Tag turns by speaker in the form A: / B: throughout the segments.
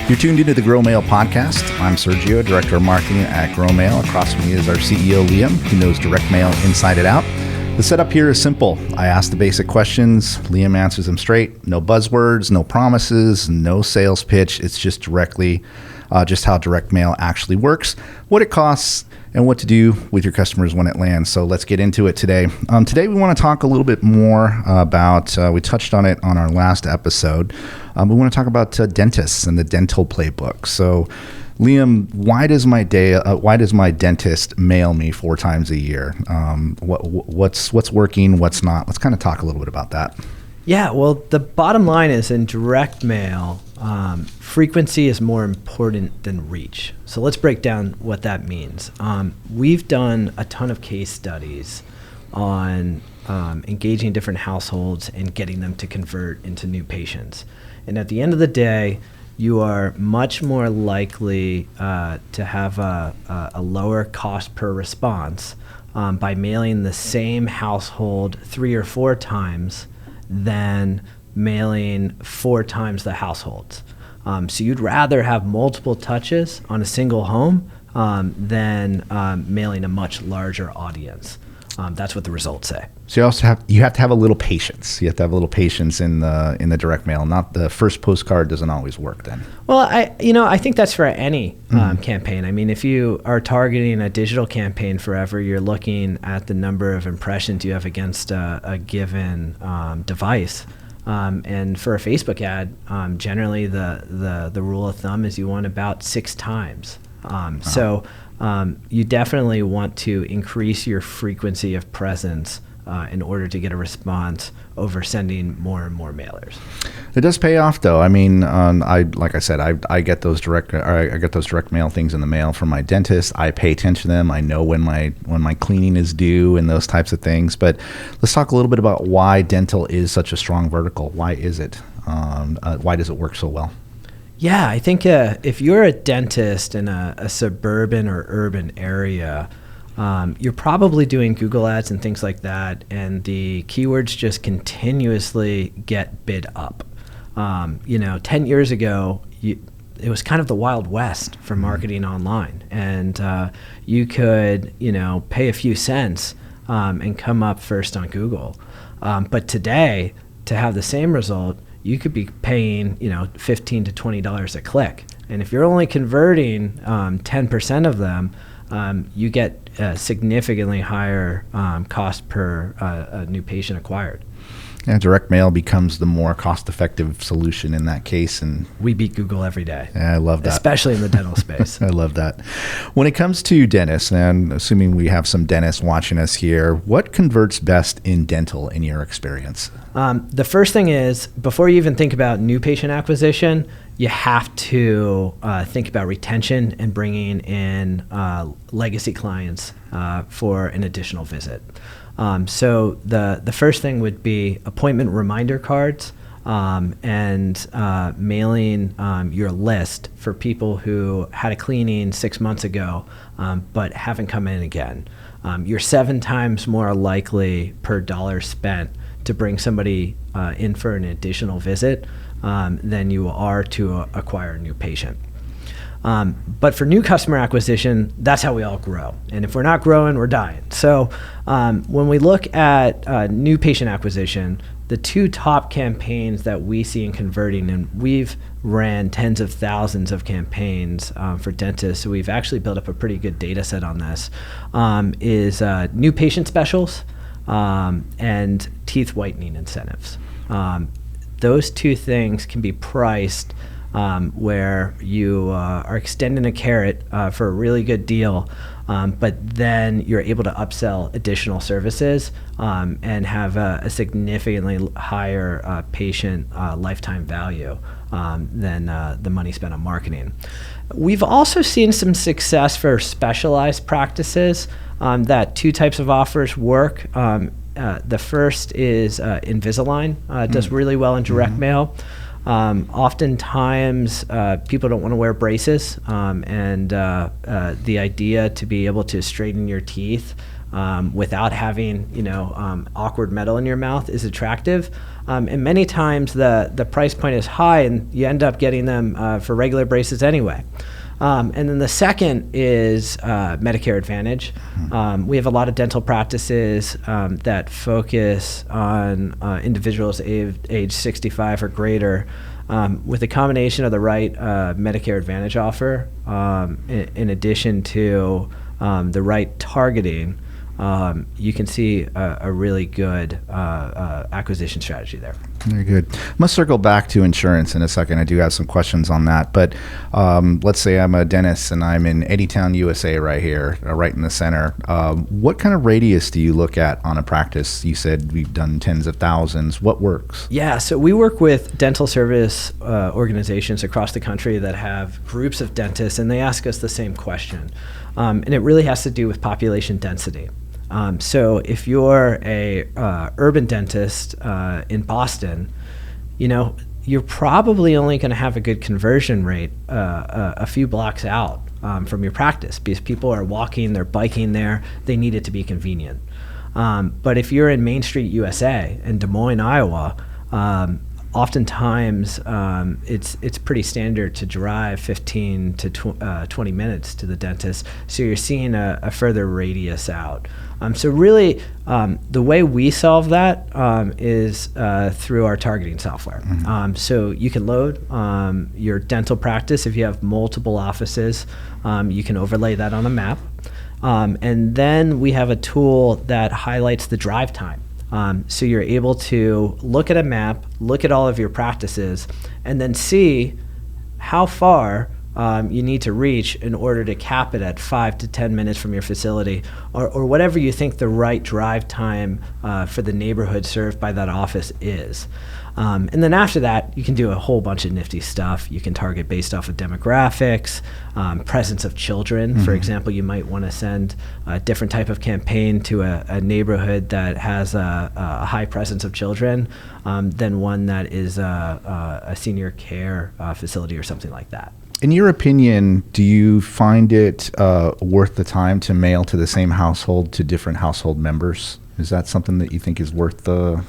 A: You're tuned into the GrowMail Podcast. I'm Sergio, Director of Marketing at GrowMail. Across from me is our CEO, Liam, who knows direct mail inside and out. The setup here is simple. I ask the basic questions. Liam answers them straight. No buzzwords, no promises, no sales pitch. It's just directly just how direct mail actually works, what it costs, and what to do with your customers when it lands. So let's get into it today. Today we want to talk a little bit more about, we touched on it on our last episode. We want to talk about dentists and the dental playbook. So Liam, why does my dentist mail me 4 times a year? What's working, what's not? Let's kind of talk a little bit about that.
B: Yeah, well, the bottom line is in direct mail, frequency is more important than reach. So let's break down what that means. We've done a ton of case studies on engaging different households and getting them to convert into new patients. And at the end of the day, you are much more likely to have a lower cost per response by mailing the same household 3 or 4 times than mailing 4 times the households. So you'd rather have multiple touches on a single home than mailing a much larger audience. That's what the results say.
A: So you have to have a little patience. You have to have a little patience in the direct mail. Not the first postcard doesn't always work then.
B: Well, I think that's for any campaign. I mean, if you are targeting a digital campaign forever, you're looking at the number of impressions you have against a given device. And for a Facebook ad, generally the rule of thumb is you want about 6 times. So you definitely want to increase your frequency of presence in order to get a response over sending more and more mailers.
A: It does pay off, though. I mean, I get those direct mail things in the mail from my dentist. I pay attention to them. I know when my cleaning is due and those types of things. But let's talk a little bit about why dental is such a strong vertical. Why is it? Why does it work so well?
B: Yeah, I think if you're a dentist in a suburban or urban area, you're probably doing Google ads and things like that, and the keywords just continuously get bid up. 10 years ago, it was kind of the Wild West for marketing online, and you could, pay a few cents and come up first on Google. But today, to have the same result, you could be paying, $15 to $20 a click. And if you're only converting 10% of them, you get a significantly higher cost per new patient acquired.
A: Yeah, direct mail becomes the more cost-effective solution in that case, and
B: we beat Google every day.
A: Yeah, I love that,
B: especially in the dental space.
A: I love that. When it comes to dentists, and assuming we have some dentists watching us here, what converts best in dental in your experience?
B: The first thing is, before you even think about new patient acquisition, you have to think about retention and bringing in legacy clients for an additional visit. So the first thing would be appointment reminder cards and mailing your list for people who had a cleaning 6 months ago but haven't come in again. You're 7 times more likely per dollar spent to bring somebody in for an additional visit than you are to acquire a new patient. But for new customer acquisition, that's how we all grow. And if we're not growing, we're dying. So when we look at new patient acquisition, the 2 top campaigns that we see in converting, and we've ran tens of thousands of campaigns for dentists, so we've actually built up a pretty good data set on this, is new patient specials and teeth whitening incentives. Those 2 things can be priced where you are extending a carrot for a really good deal, but then you're able to upsell additional services and have a significantly higher patient lifetime value than the money spent on marketing. We've also seen some success for specialized practices that 2 types of offers work. The first is Invisalign. Does really well in direct mail. Oftentimes, people don't want to wear braces, and the idea to be able to straighten your teeth without having awkward metal in your mouth is attractive. And many times the price point is high, and you end up getting them for regular braces anyway. And then the second is Medicare Advantage. We have a lot of dental practices that focus on individuals age 65 or greater, with a combination of the right Medicare Advantage offer, in addition to the right targeting. You can see a really good acquisition strategy there.
A: Very good. I'm going to circle back to insurance in a second. I do have some questions on that. But let's say I'm a dentist and I'm in Eddytown, USA right here, right in the center. What kind of radius do you look at on a practice? You said we've done tens of thousands. What works?
B: Yeah, so we work with dental service organizations across the country that have groups of dentists, and they ask us the same question. And it really has to do with population density. So if you're a urban dentist in Boston, you're probably only going to have a good conversion rate a few blocks out from your practice, because people are walking, they're biking there, they need it to be convenient. But if you're in Main Street, USA, in Des Moines, Iowa, oftentimes it's pretty standard to drive 15 to 20 minutes to the dentist, so you're seeing a further radius out. So really, the way we solve that is through our targeting software. So you can load your dental practice. If you have multiple offices, you can overlay that on a map. And then we have a tool that highlights the drive time. So you're able to look at a map, look at all of your practices, and then see how far you need to reach in order to cap it at 5 to 10 minutes from your facility, or whatever you think the right drive time for the neighborhood served by that office is. And then after that, you can do a whole bunch of nifty stuff. You can target based off of demographics, presence of children. For example, you might want to send a different type of campaign to a neighborhood that has a high presence of children than one that is a senior care facility or something like that.
A: In your opinion, do you find it worth the time to mail to the same household to different household members? Is that something that you think is worth the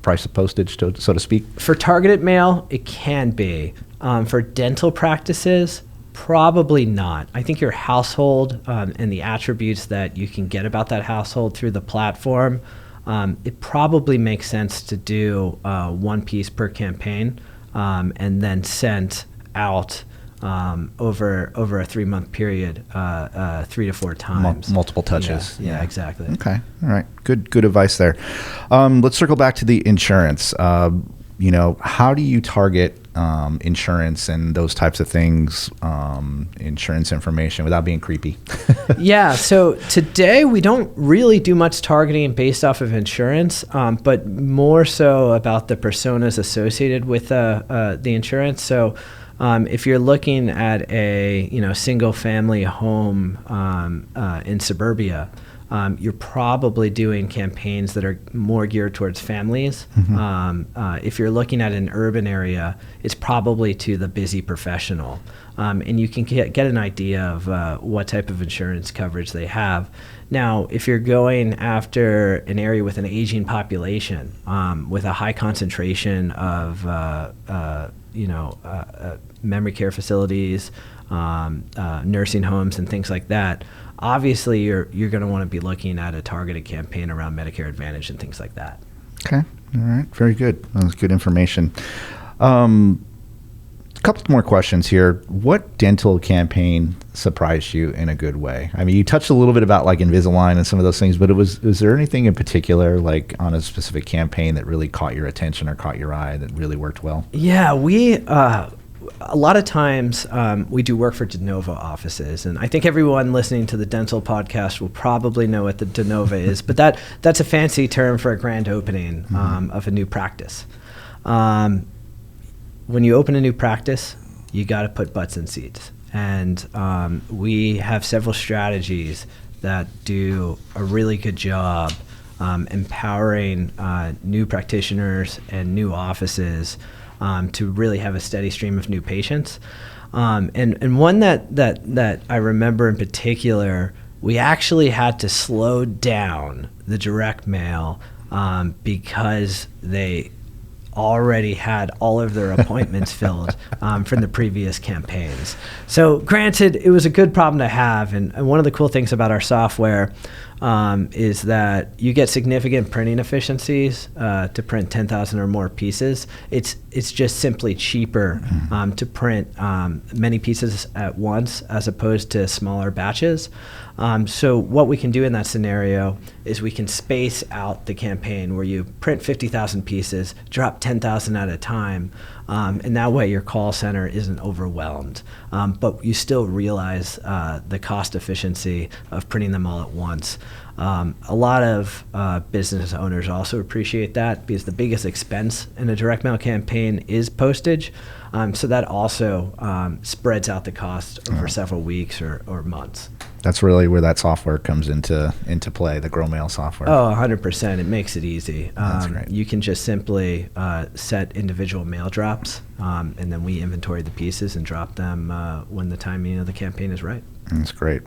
A: price of postage, so to speak?
B: For targeted mail, it can be. For dental practices, probably not. I think your household and the attributes that you can get about that household through the platform, it probably makes sense to do one piece per campaign, and then sent out over a 3-month period, 3 to 4 times.
A: Multiple touches.
B: Yeah, exactly.
A: Okay. All right. Good advice there. Let's circle back to the insurance. How do you target insurance and those types of things, insurance information, without being creepy?
B: Yeah. So today we don't really do much targeting based off of insurance, but more so about the personas associated with the insurance. So if you're looking at a single family home in suburbia, you're probably doing campaigns that are more geared towards families. If you're looking at an urban area, it's probably to the busy professional. And you can get an idea of what type of insurance coverage they have. Now, if you're going after an area with an aging population, with a high concentration of memory care facilities, nursing homes, and things like that, obviously you're going to want to be looking at a targeted campaign around Medicare Advantage and things like that.
A: Okay. All right. Very good. That was good information. A couple more questions here. What dental campaign surprised you in a good way? I mean, you touched a little bit about like Invisalign and some of those things, but was there anything in particular, like on a specific campaign, that really caught your attention or caught your eye that really worked well?
B: Yeah, a lot of times we do work for de novo offices, and I think everyone listening to the dental podcast will probably know what the de novo is, but that's a fancy term for a grand opening of a new practice. When you open a new practice, you got to put butts in seats. And we have several strategies that do a really good job empowering new practitioners and new offices to really have a steady stream of new patients. And one that I remember in particular we actually had to slow down the direct mail because they already had all of their appointments filled from the previous campaigns. So granted, it was a good problem to have. And one of the cool things about our software is that you get significant printing efficiencies to print 10,000 or more pieces. It's just simply cheaper to print many pieces at once as opposed to smaller batches. So what we can do in that scenario is we can space out the campaign where you print 50,000 pieces, drop 10,000 at a time, and that way your call center isn't overwhelmed. But you still realize the cost efficiency of printing them all at once. A lot of business owners also appreciate that because the biggest expense in a direct mail campaign is postage. So that also spreads out the cost over several weeks or months.
A: That's really where that software comes into play, the GrowMail software.
B: Oh, 100%. It makes it easy.
A: That's great.
B: You can just simply set individual mail drops, and then we inventory the pieces and drop them when the timing of the campaign is right.
A: That's great.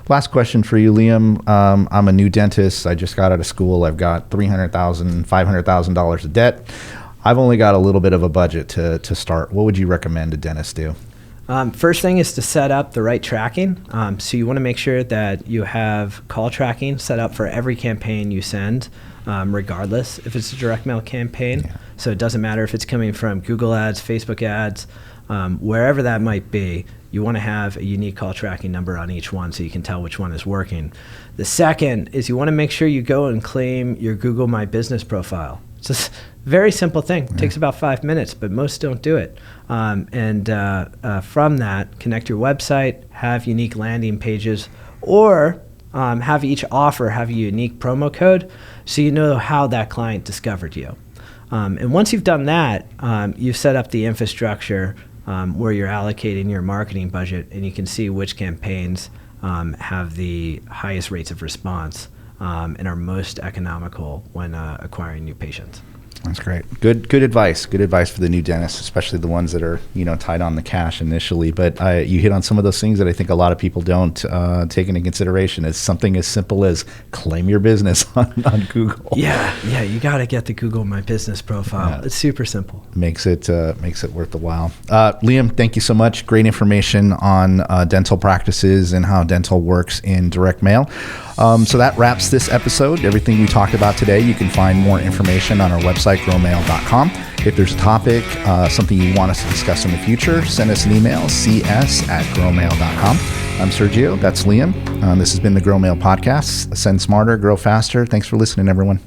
A: Last question for you, Liam. I'm a new dentist. I just got out of school. I've got $300,000, $500,000 of debt. I've only got a little bit of a budget to start. What would you recommend a dentist do?
B: First thing is to set up the right tracking. So you want to make sure that you have call tracking set up for every campaign you send, regardless if it's a direct mail campaign. Yeah. So it doesn't matter if it's coming from Google ads, Facebook ads, wherever that might be. You want to have a unique call tracking number on each one so you can tell which one is working. The second is you want to make sure you go and claim your Google My Business profile. It's a very simple thing. It takes about 5 minutes, but most don't do it. From that, connect your website, have unique landing pages, or have each offer have a unique promo code so you know how that client discovered you. And once you've done that, you've set up the infrastructure where you're allocating your marketing budget, and you can see which campaigns have the highest rates of response and are most economical when acquiring new patients.
A: That's great. Good advice. Good advice for the new dentists, especially the ones that are, tied on the cash initially. But you hit on some of those things that I think a lot of people don't take into consideration. Is something as simple as claim your business on Google.
B: Yeah. You got to get the Google My Business profile. Yeah. It's super simple.
A: Makes it worth the while. Liam, thank you so much. Great information on dental practices and how dental works in direct mail. So that wraps this episode. Everything we talked about today, you can find more information on our website, growmail.com. If there's a topic, something you want us to discuss in the future, send us an email, cs@growmail.com. I'm Sergio. That's Liam. This has been the GrowMail Podcast. Send smarter, grow faster. Thanks for listening, everyone.